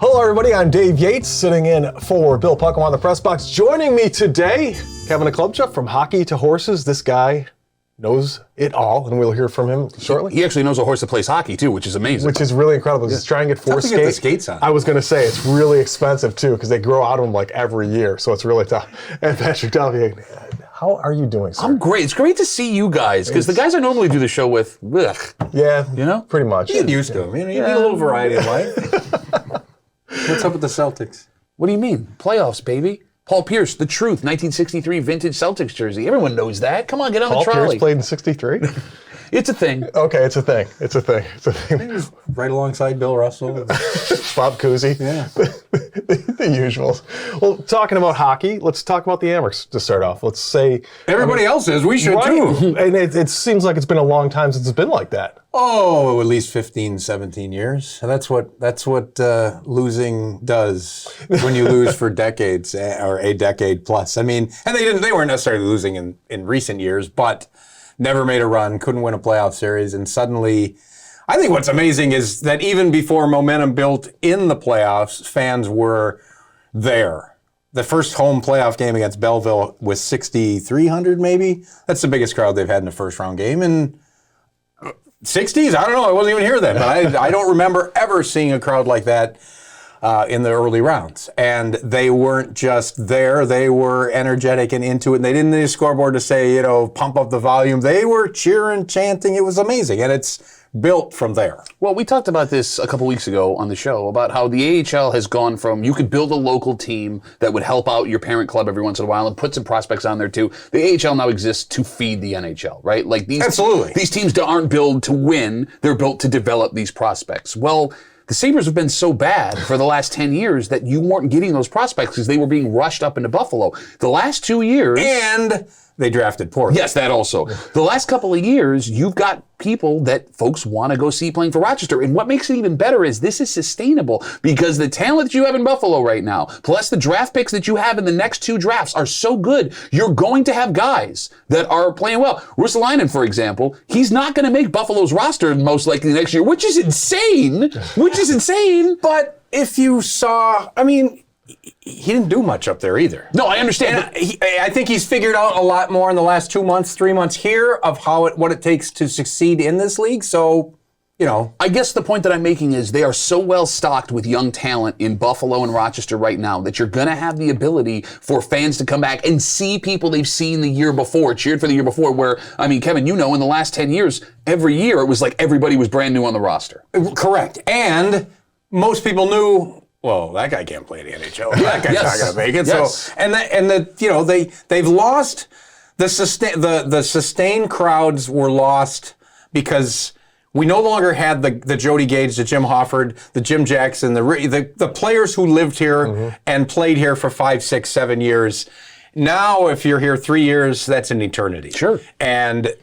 Hello, everybody. I'm Dave Yates, sitting in for Bill Puckham on the press box. Joining me today, Kevin Oklobzija, from hockey to horses. This guy knows it all, and we'll hear from him shortly. He actually knows a horse that plays hockey, too, which is amazing. Which is really incredible. He's trying to get four Tough to get the skates on. I was going to say, it's really expensive, too, because they grow out of them like every year, so it's really tough. And Patrick Duffy, how are you doing, sir? I'm great. It's great to see you guys, because the guys I normally do the show with, ugh. Yeah, you know? Pretty much. You get used to them. You need a little variety in life. What's up with the Celtics? What do you mean? Playoffs, baby. Paul Pierce, the truth, 1963 vintage Celtics jersey. Everyone knows that. Come on, get on the trolley. Paul Pierce played in '63? It's a thing. Okay, it's a thing. It's a thing. It's a thing. He was right alongside Bill Russell. Bob Cousy. Yeah. The usuals. Well, talking about hockey, let's talk about the Amerks to start off. Let's say... Everybody else is. We should, too. And it seems like it's been a long time since it's been like that. Oh, at least 15, 17 years. And that's what losing does when you lose for decades or a decade plus. I mean, and they weren't necessarily losing in recent years, but never made a run, couldn't win a playoff series, and suddenly, I think what's amazing is that even before momentum built in the playoffs, fans were there. The first home playoff game against Belleville was 6,300 maybe. That's the biggest crowd they've had in a first round game in 60s? I don't know. I wasn't even here then, but I don't remember ever seeing a crowd like that in the early rounds. And they weren't just there. They were energetic and into it. And they didn't need a scoreboard to say, pump up the volume. They were cheering, chanting. It was amazing. And it's built from there. Well, we talked about this a couple weeks ago on the show about how the AHL has gone from you could build a local team that would help out your parent club every once in a while and put some prospects on there too. The AHL now exists to feed the NHL, right? Like these teams aren't built to win. They're built to develop these prospects. Well, the Sabres have been so bad for the last 10 years that you weren't getting those prospects because they were being rushed up into Buffalo. The last 2 years... And they drafted poorly. Yes, that also. The last couple of years, you've got people that folks want to go see playing for Rochester. And what makes it even better is this is sustainable because the talent that you have in Buffalo right now, plus the draft picks that you have in the next 2 drafts are so good. You're going to have guys that are playing well. Russalainen, for example, he's not going to make Buffalo's roster most likely next year, which is insane. But if you saw, he didn't do much up there either. No, I understand. I think he's figured out a lot more in the last 2 months, 3 months here of what it takes to succeed in this league. So, I guess the point that I'm making is they are so well stocked with young talent in Buffalo and Rochester right now that you're going to have the ability for fans to come back and see people they've seen the year before, cheered for the year before, where, Kevin, in the last 10 years, every year it was like everybody was brand new on the roster. Correct. And most people knew, well, that guy can't play in the NHL. That guy's not going to make it. Yes. So, they've lost the sustained crowds were lost because we no longer had the Jody Gage, the Jim Hofford, the Jim Jackson, the players who lived here and played here for 5, 6, 7 years. Now, if you're here 3 years, that's an eternity. Sure. And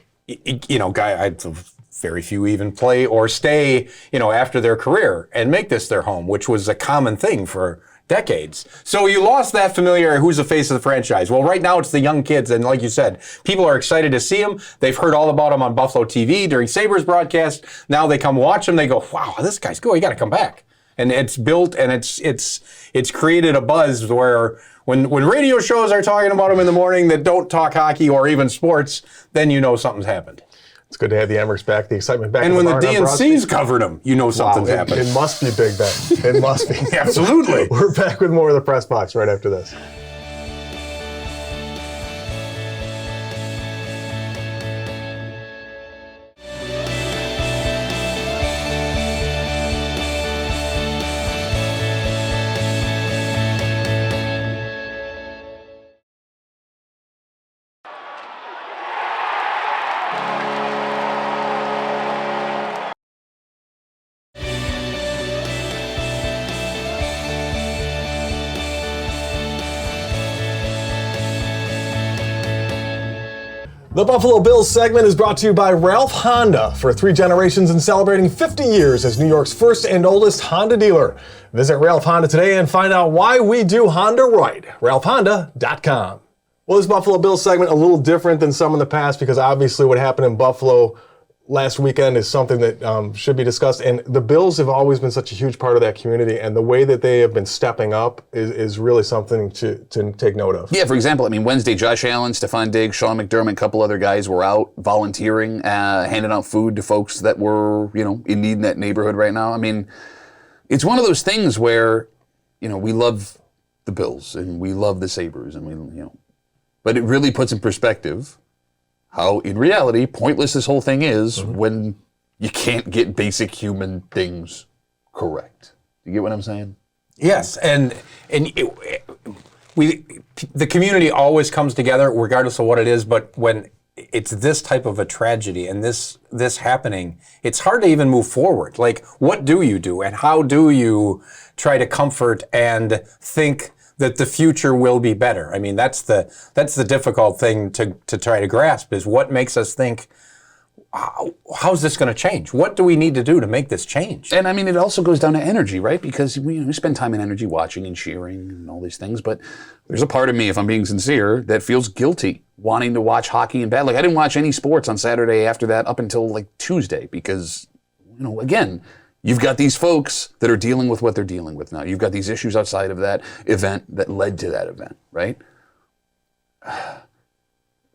very few even play or stay, after their career and make this their home, which was a common thing for decades. So you lost that familiarity. Who's the face of the franchise? Well, right now it's the young kids, and like you said, people are excited to see them. They've heard all about them on Buffalo TV during Sabres broadcast. Now they come watch them. They go, "Wow, this guy's good. You got to come back." And it's built, and it's created a buzz where when radio shows are talking about them in the morning that don't talk hockey or even sports, then something's happened. It's good to have the Amerks back, the excitement back. And when the DNC's covered them, something's happened. It must be big then. It must be. Absolutely. We're back with more of the press box right after this. The Buffalo Bills segment is brought to you by Ralph Honda. For 3 generations and celebrating 50 years as New York's first and oldest Honda dealer. Visit Ralph Honda today and find out why we do Honda right. RalphHonda.com. Well, this Buffalo Bills segment a little different than some in the past because obviously what happened in Buffalo last weekend is something that should be discussed. And the Bills have always been such a huge part of that community, and the way that they have been stepping up is really something to take note of. Yeah, for example, I mean, Wednesday, Josh Allen, Stephon Diggs, Sean McDermott, a couple other guys were out volunteering, handing out food to folks that were, in need in that neighborhood right now. I mean, it's one of those things where, we love the Bills and we love the Sabres, and but it really puts in perspective how, in reality, pointless this whole thing is when you can't get basic human things correct. You get what I'm saying? Yes, and the community always comes together, regardless of what it is. But when it's this type of a tragedy and this happening, it's hard to even move forward. Like, what do you do, and how do you try to comfort and think that the future will be better? I mean, that's the difficult thing to try to grasp, is what makes us think, how's this going to change? What do we need to do to make this change? And I mean, it also goes down to energy, right? Because we spend time and energy watching and cheering and all these things, but there's a part of me, if I'm being sincere, that feels guilty wanting to watch hockey in bed. Like, I didn't watch any sports on Saturday after that up until like Tuesday because, again, you've got these folks that are dealing with what they're dealing with now. You've got these issues outside of that event that led to that event, right?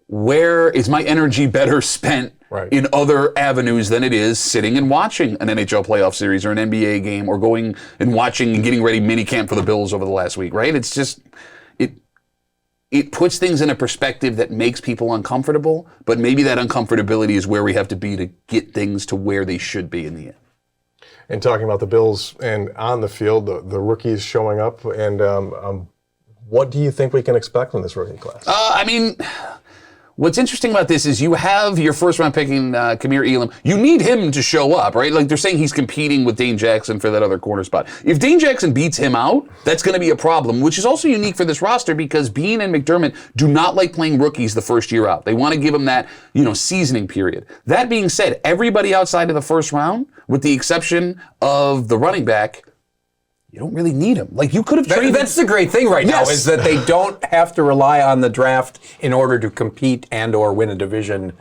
Where is my energy better spent in other avenues than it is sitting and watching an NHL playoff series or an NBA game or going and watching and getting ready minicamp for the Bills over the last week, right? It's just, it puts things in a perspective that makes people uncomfortable, but maybe that uncomfortability is where we have to be to get things to where they should be in the end. And talking about the Bills and on the field, the rookies showing up, and what do you think we can expect from this rookie class? I mean, what's interesting about this is you have your first round pick in Kamir Elam. You need him to show up, right? Like, they're saying he's competing with Dane Jackson for that other corner spot. If Dane Jackson beats him out, that's going to be a problem, which is also unique for this roster because Bean and McDermott do not like playing rookies the first year out. They want to give them that, seasoning period. That being said, everybody outside of the first round, with the exception of the running back, you don't really need him. Like, you could have traded. That's the great thing right now, is that they don't have to rely on the draft in order to compete and or win a division.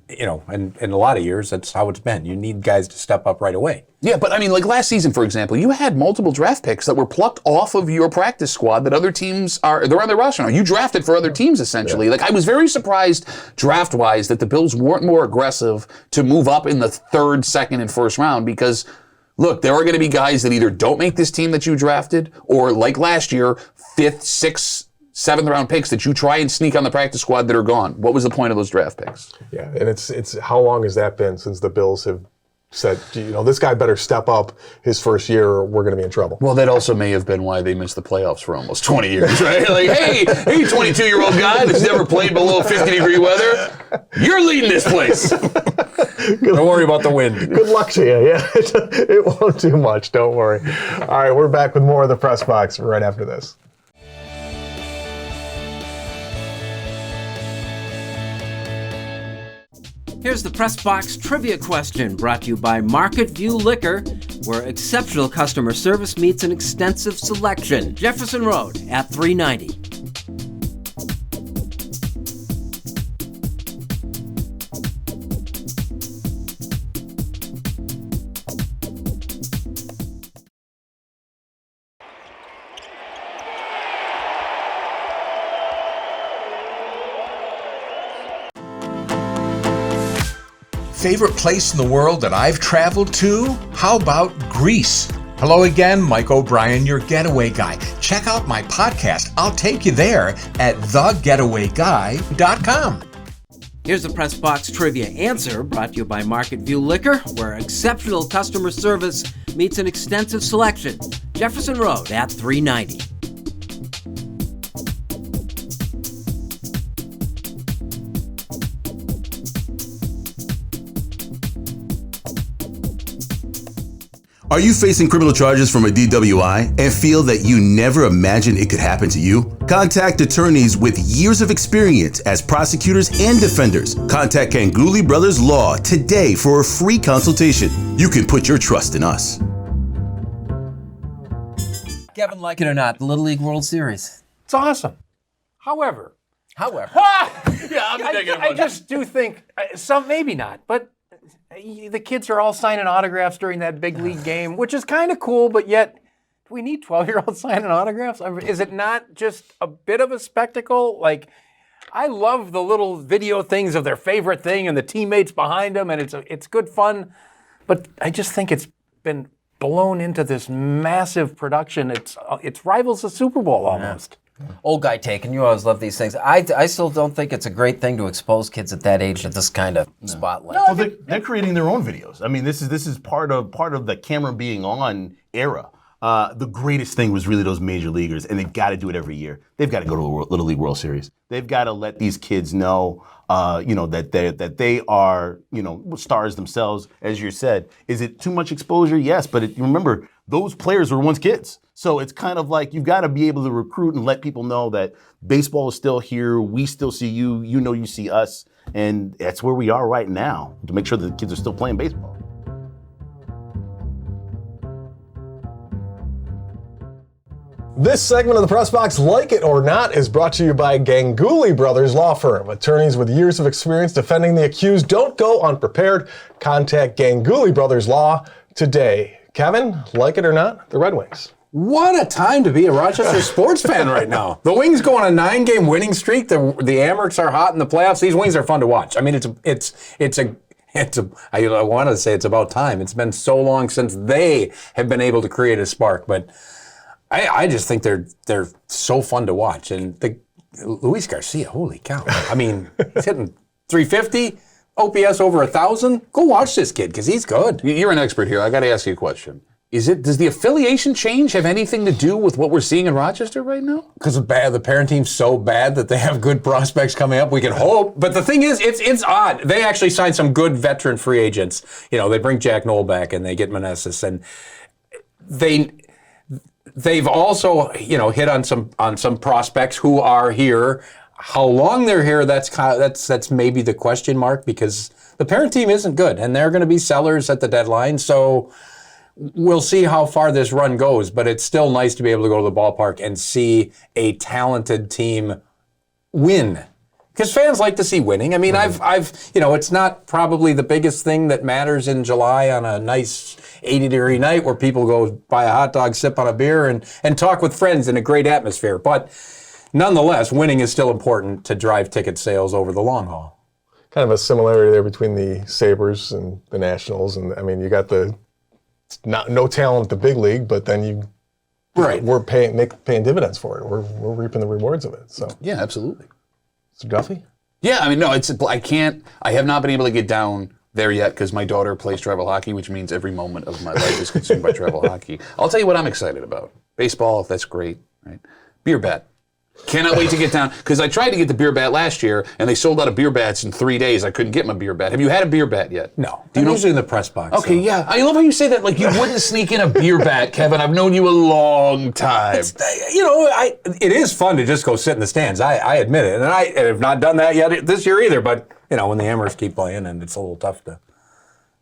And in a lot of years, that's how it's been. You need guys to step up right away. Yeah, but I mean, like last season, for example, you had multiple draft picks that were plucked off of your practice squad that other teams they're on their roster now. You drafted for other teams, essentially. Yeah. Like, I was very surprised draft-wise that the Bills weren't more aggressive to move up in the third, second, and first round because, look, there are going to be guys that either don't make this team that you drafted or, like last year, 5th, 6th, 7th round picks that you try and sneak on the practice squad that are gone. What was the point of those draft picks? Yeah, and it's how long has that been since the Bills have said, this guy better step up his first year or we're going to be in trouble? Well, that also may have been why they missed the playoffs for almost 20 years, right? Like, hey, 22-year-old guy that's never played below 50-degree weather, you're leading this place. Don't worry about the wind. Good luck to you. Yeah, it won't do much. Don't worry. All right, we're back with more of the Press Box right after this. Here's the Press Box trivia question brought to you by Market View Liquor, where exceptional customer service meets an extensive selection. Jefferson Road at 390. Favorite place in the world that I've traveled to? How about Greece? Hello again, Mike O'Brien, your getaway guy. Check out my podcast. I'll take you there at thegetawayguy.com. Here's the Press Box trivia answer brought to you by Market View Liquor, where exceptional customer service meets an extensive selection. Jefferson Road at 390. Are you facing criminal charges from a DWI and feel that you never imagined it could happen to you? Contact attorneys with years of experience as prosecutors and defenders. Contact Kanguli Brothers Law today for a free consultation. You can put your trust in us. Kevin, like it or not, the Little League World Series. It's awesome. However. Yeah, I'm negative. I just do think, maybe not, but the kids are all signing autographs during that big league game, which is kind of cool, but yet, do we need 12-year-olds signing autographs? I mean, is it not just a bit of a spectacle? Like, I love the little video things of their favorite thing and the teammates behind them, and it's good fun, but I just think it's been blown into this massive production. It rivals the Super Bowl almost. Old guy take, and you always love these things. I still don't think it's a great thing to expose kids at that age to this kind of spotlight. Well, they're creating their own videos. I mean, this is part of the camera being on era. The greatest thing was really those major leaguers, and they've got to do it every year. They've got to go to the Little League World Series. They've got to let these kids know, that they are, stars themselves. As you said, is it too much exposure? Yes, but remember, those players were once kids. So it's kind of like you've got to be able to recruit and let people know that baseball is still here. We still see you. You see us, and that's where we are right now to make sure that the kids are still playing baseball. This segment of the Press Box, Like It or Not, is brought to you by Ganguly Brothers Law Firm. Attorneys with years of experience defending the accused. Don't go unprepared. Contact Ganguly Brothers Law today. Kevin, like it or not, the Red Wings. What a time to be a Rochester sports fan right now. The Wings go on a 9-game winning streak. The Amerks are hot in the playoffs. These Wings are fun to watch. I mean, I want to say it's about time. It's been so long since they have been able to create a spark, but I just think they're so fun to watch. And Luis Garcia, holy cow. I mean, he's hitting 350, OPS over 1,000. Go watch this kid because he's good. You're an expert here. I got to ask you a question. Does the affiliation change have anything to do with what we're seeing in Rochester right now? Because the parent team's so bad that they have good prospects coming up. We can hope. But the thing is, it's odd. They actually signed some good veteran free agents. They bring Jack Knoll back and they get Meneses, and they've also hit on some prospects who are here. How long they're here, that's maybe the question mark, because the parent team isn't good and they're going to be sellers at the deadline. So we'll see how far this run goes, but it's still nice to be able to go to the ballpark and see a talented team win. Because fans like to see winning. I mean, it's not probably the biggest thing that matters in July on a nice 80-degree night where people go buy a hot dog, sip on a beer, and talk with friends in a great atmosphere. But nonetheless, winning is still important to drive ticket sales over the long haul. Kind of a similarity there between the Sabres and the Nationals. And I mean, you got no talent at the big league, but then we're paying dividends for it. We're reaping the rewards of it. So yeah, absolutely. So Duffy? Yeah, I mean, no, I have not been able to get down there yet because my daughter plays travel hockey, which means every moment of my life is consumed by travel hockey. I'll tell you what I'm excited about. Baseball, that's great, right? Beer bat. Cannot wait to get down, because I tried to get the beer bat last year, and they sold out of beer bats in 3 days. I couldn't get my beer bat. Have you had a beer bat yet? No. I'm usually in the press box. Okay, so. Yeah. I love how you say that like you wouldn't sneak in a beer bat, Kevin. I've known you a long time. It is fun to just go sit in the stands. I admit it. And I have not done that yet this year either, but, when the Amerks keep playing, and it's a little tough to...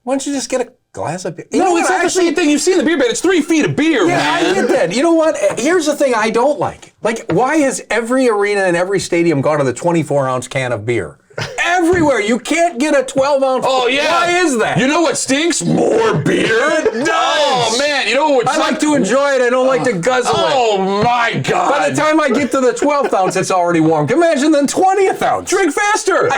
Why don't you just get a glass of beer? No, it's not the same thing. You've seen the beer bat. It's 3 feet of beer, man. I get that. You know what? Here's the thing I don't like. Like, why has every arena and every stadium gone to the 24-ounce can of beer? Everywhere. You can't get a 12-ounce. Oh, yeah. Why is that? You know what stinks? More beer. It does. Oh, man. You know what? I like to enjoy it. I don't like to guzzle it. Oh, my God. By the time I get to the 12th ounce, it's already warm. Imagine the 20th ounce. Drink faster.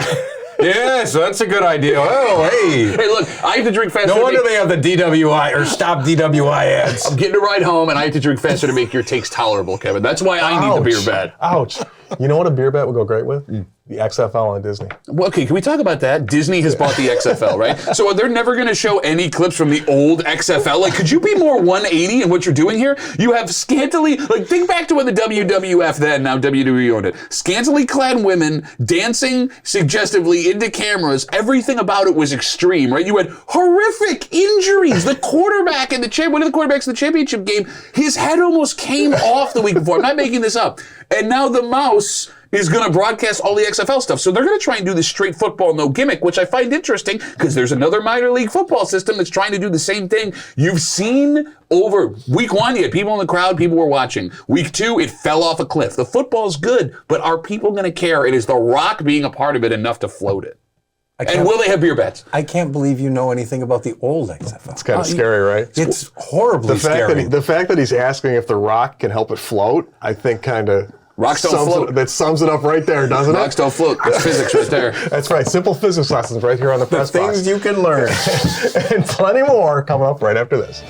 Yes, that's a good idea. Oh, hey. Hey, look, I have to drink faster. No wonder they have the DWI or stop DWI ads. I'm getting a ride home, and I have to drink faster to make your takes tolerable, Kevin. That's why I need the beer bat. Ouch. You know what a beer bat would go great with? The XFL on Disney. Well, okay, can we talk about that? Disney has bought the XFL, right? So they're never going to show any clips from the old XFL. Like, could you be more 180 in what you're doing here? You have scantily, think back to when the WWF then, now WWE owned it. Scantily clad women dancing suggestively into cameras. Everything about it was extreme, right? You had horrific injuries. The quarterback in one of the quarterbacks in the championship game, his head almost came off the week before. I'm not making this up. And now the mouse is going to broadcast all the XFL stuff. So they're going to try and do this straight football, no gimmick, which I find interesting because there's another minor league football system that's trying to do the same thing. You've seen over week 1, you had people in the crowd, people were watching. Week 2, it fell off a cliff. The football's good, but are people going to care? And is The Rock being a part of it enough to float it? And will they have beer bets? I can't believe you know anything about the old XFL. It's kind of scary, right? It's horribly scary. The fact that he's asking if the rock can help it float, I think kind of Rocks don't float. That sums it up right there, doesn't it? Rocks don't float. That's physics right there. That's right. Simple physics lessons right here on the Press Box. Things you can learn. And plenty more coming up right after this.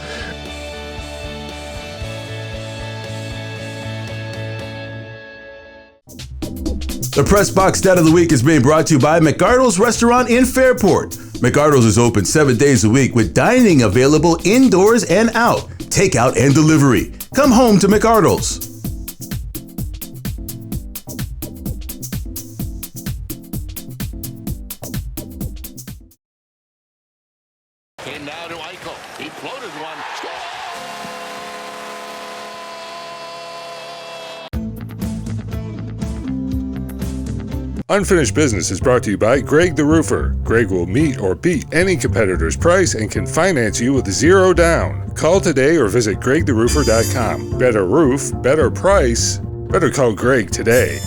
The Press Box Stat of the Week is being brought to you by McArdle's Restaurant in Fairport. McArdle's is open 7 days a week with dining available indoors and out, takeout and delivery. Come home to McArdle's. And now to Eichel. He floated one. Unfinished Business is brought to you by Greg the Roofer. Greg will meet or beat any competitor's price and can finance you with 0 down. Call today or visit gregtheroofer.com. Better roof, better price. Better call Greg today.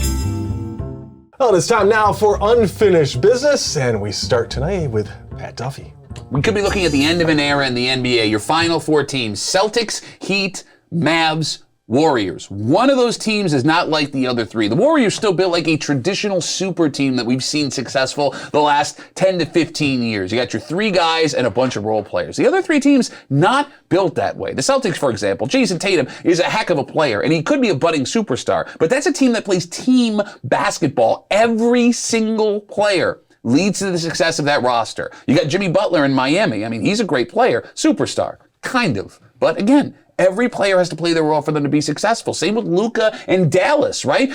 Well, it's time now for Unfinished Business, and we start tonight with Pat Duffy. We could be looking at the end of an era in the NBA. Your final 4 teams: Celtics, Heat, Mavs, Warriors. One of those teams is not like the other 3. The Warriors still built like a traditional super team that we've seen successful the last 10 to 15 years. You got your 3 guys and a bunch of role players. The other 3 teams, not built that way. The Celtics, for example, Jason Tatum is a heck of a player, and he could be a budding superstar, but that's a team that plays team basketball. Every single player leads to the success of that roster. You got Jimmy Butler in Miami. I mean, he's a great player, superstar, kind of. But again, every player has to play their role for them to be successful. Same with Luka and Dallas, right?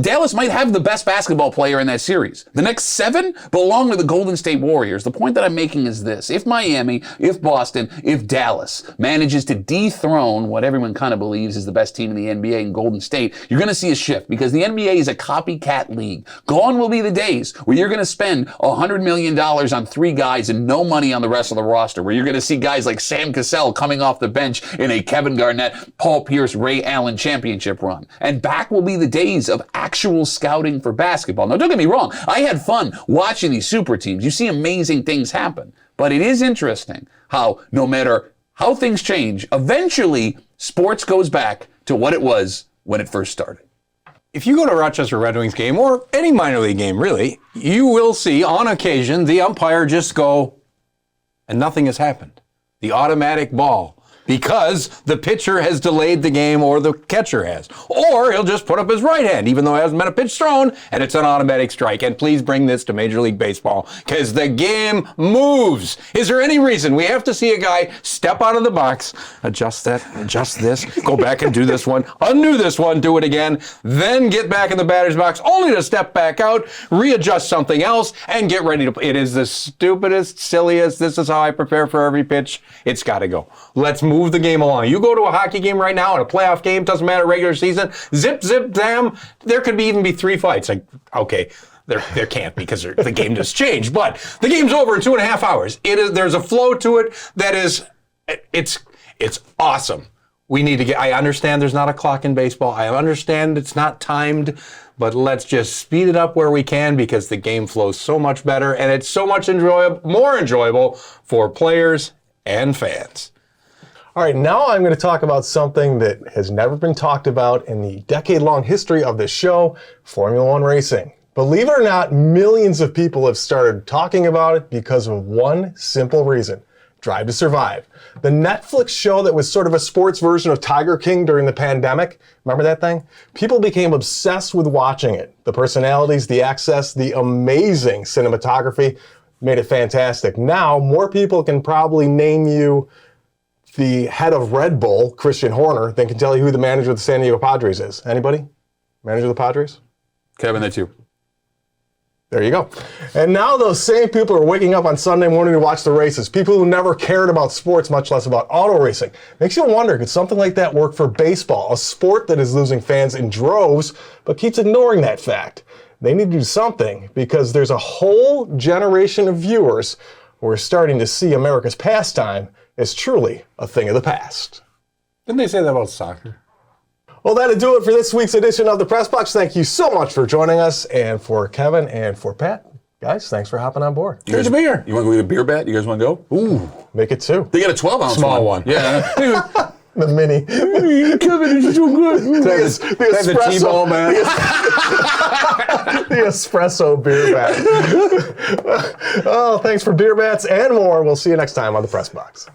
Dallas might have the best basketball player in that series. The next 7 belong to the Golden State Warriors. The point that I'm making is this. If Miami, if Boston, if Dallas manages to dethrone what everyone kind of believes is the best team in the NBA in Golden State, you're going to see a shift because the NBA is a copycat league. Gone will be the days where you're going to spend $100 million on 3 guys and no money on the rest of the roster, where you're going to see guys like Sam Cassell coming off the bench in a Kevin Garnett, Paul Pierce, Ray Allen championship run. And back will be the days of actual scouting for basketball. Now, don't get me wrong. I had fun watching these super teams. You see amazing things happen. But it is interesting how no matter how things change, eventually sports goes back to what it was when it first started. If you go to a Rochester Red Wings game, or any minor league game really, you will see on occasion the umpire just go, and nothing has happened. The automatic ball. Because the pitcher has delayed the game or the catcher has. Or he'll just put up his right hand, even though it hasn't been a pitch thrown, and it's an automatic strike. And please bring this to Major League Baseball, because the game moves. Is there any reason we have to see a guy step out of the box, adjust that, adjust this, go back and do this one, undo this one, do it again, then get back in the batter's box, only to step back out, readjust something else, and get ready to play? It is the stupidest, silliest, this is how I prepare for every pitch. It's got to go. Let's move the game along. You go to a hockey game right now, in a playoff game, doesn't matter, regular season, zip, zip, damn, there could even be 3 fights. Like, okay, there can't because the game just changed, but the game's over in 2.5 hours. There's a flow to it that is, it's awesome. We need to get, I understand there's not a clock in baseball. I understand it's not timed, but let's just speed it up where we can, because the game flows so much better and it's so much more enjoyable for players and fans. All right, now I'm going to talk about something that has never been talked about in the decade-long history of this show, Formula One racing. Believe it or not, millions of people have started talking about it because of one simple reason: Drive to Survive. The Netflix show that was sort of a sports version of Tiger King during the pandemic. Remember that thing? People became obsessed with watching it. The personalities, the access, the amazing cinematography made it fantastic. Now, more people can probably name you the head of Red Bull, Christian Horner, than can tell you who the manager of the San Diego Padres is. Anybody? Manager of the Padres? Kevin, that's you. There you go. And now those same people are waking up on Sunday morning to watch the races. People who never cared about sports, much less about auto racing. Makes you wonder, could something like that work for baseball, a sport that is losing fans in droves, but keeps ignoring that fact? They need to do something, because there's a whole generation of viewers who are starting to see America's pastime as truly a thing of the past. Didn't they say that about soccer? Well, that'll do it for this week's edition of the Press Box. Thank you so much for joining us. And for Kevin and for Pat, Guys, thanks for hopping on board. Great to be here. You want to go get a beer bat? You guys want to go? Ooh, make it 2. They got a 12-ounce Small one. Yeah. The mini. Kevin is too good. The T-ball man. The espresso beer bat. Oh, thanks for beer bats and more. We'll see you next time on the Press Box.